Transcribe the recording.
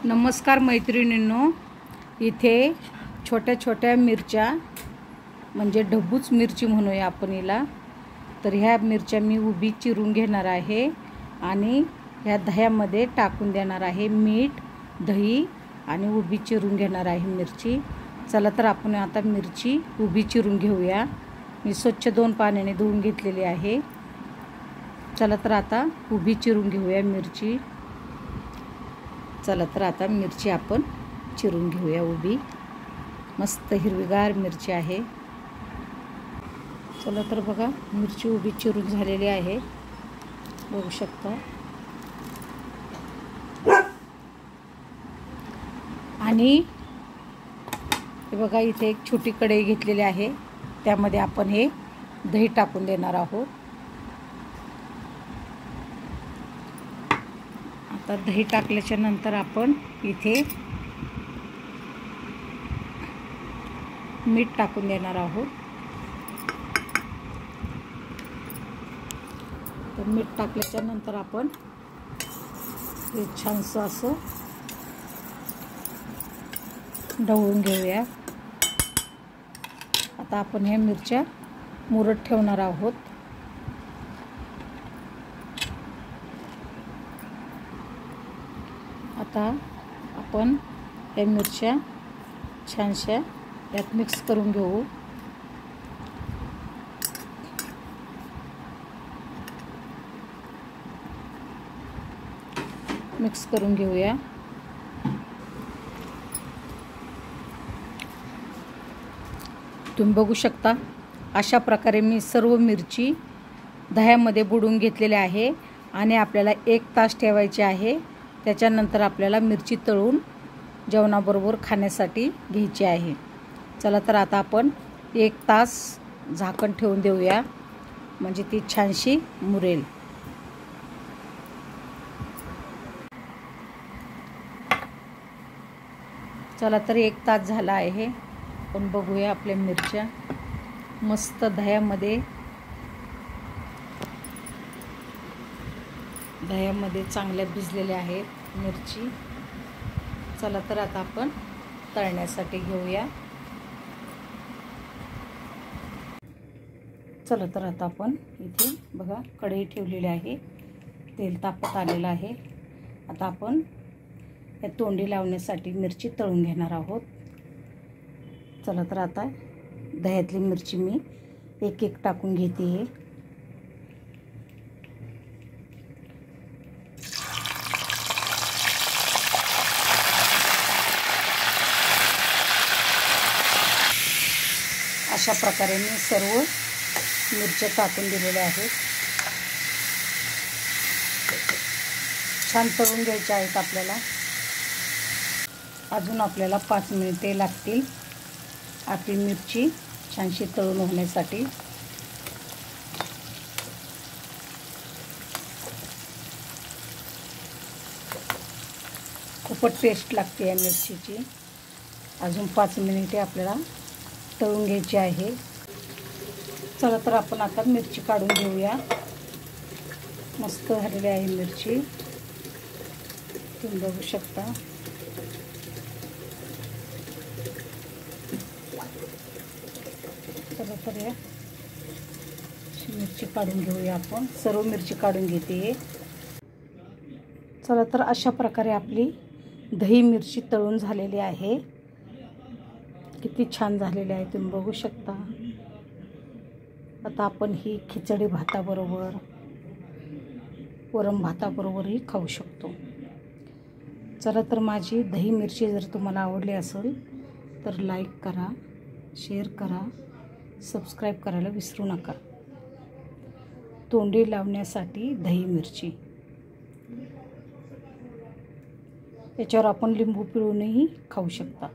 नमस्कार मैत्रिणींनो, इथे छोट्या छोट्या मिरच्या म्हणजे ढबूच मिरची म्हणूया आपण हिला. तर ह्या मिरच्या मी उभी चिरून घेणार आहे आणि ह्या दह्यामध्ये टाकून देणार आहे. मीठ, दही आणि उभी चिरून घेणार आहे मिरची. चला तर आपण आता मिरची उभी चिरून घेऊया. मी स्वच्छ 2 पाण्याने धुवून घेतलेली आहे. चला तर आता उभी चिरून घेऊया मिरची. चला तर आता मिरची आपण चिरून घेऊया उभी. मस्त हिरवीगार मिरची आहे. चला तर बघा, मिरची उभी चिरून झालेली आहे, बघू शकता. आणि हे बघा, इथे एक छोटी कढई घेतलेली आहे, त्यामध्ये आपण हे दही टाकून देणार आहोत. आता दही टाकल्याच्या नंतर आपण इथे मीठ टाकून देणार आहोत. तर मीठ टाकल्याच्या नंतर आपण हे छानसं असं ढवळून घेऊया. आता आपण ह्या मिरच्या मुरत ठेवणार आहोत. आता आपण या मिरच्या छानशा यात मिक्स करून घेऊ. मिक्स करून घेऊया. तुम्ही बघू शकता, अशा प्रकारे मी सर्व मिरची दह्यामध्ये बुडवून घेतलेले आहे आणि आपल्याला 1 तास ठेवायचे आहे. त्याच्यानंतर आपल्याला मिरची तळून जेवणाबरोबर खाण्यासाठी घ्यायची आहे. चला तर आता आपण 1 तास झाकण ठेवून देऊया, म्हणजे ती छानशी मुरेल. चला तर 1 तास झाला आहे. आपण बघूया, आपल्या मिरच्या मस्त दह्यामध्ये चांगल्या भिजलेल्या आहेत मिरची. चला तर आता आपण तळण्यासाठी घेऊया. चला तर आता आपण इथे बघा, कढई ठेवलेली आहे, तेल तापत आलेलं आहे. आता आपण या तोंडी लावण्यासाठी मिरची तळून घेणार आहोत. चला तर आता दह्यातली मिरची मी एक एक टाकून घेते आहे. अशा प्रकारे मी सर्व मिरच्या टाकून दिलेल्या आहेत. छान तळून घ्यायच्या आहेत आपल्याला. अजून आपल्याला 5 मिनिटे लागतील आपली मिरची छानशी तळून होण्यासाठी. खूपच टेस्ट लागते या मिरचीची. अजून 5 मिनिटे आपल्याला तळून घ्यायची आहे. चला तर आपण आता मिरची काढून घेऊया. मस्त झालेली आहे मिरची, तुम्ही बघू शकता. चला तर या मिरची काढून घेऊया आपण. सर्व मिरची काढून घेते. चला तर अशा प्रकारे आपली दही मिरची तळून झालेली आहे. किती छान झालेली आहे, तुम्ही बघू शकता. आता आपण ही खिचडी भाताबरोबर, वरण भाताबरोबरही खाऊ शकतो. चला तर माझी दही मिरची जर तुम्हाला आवडली असेल तर लाईक करा, शेअर करा, सबस्क्राईब करायला विसरू नका. तोंडी लावण्यासाठी दही मिरची, याच्यावर आपण लिंबू पिळूनही खाऊ शकता.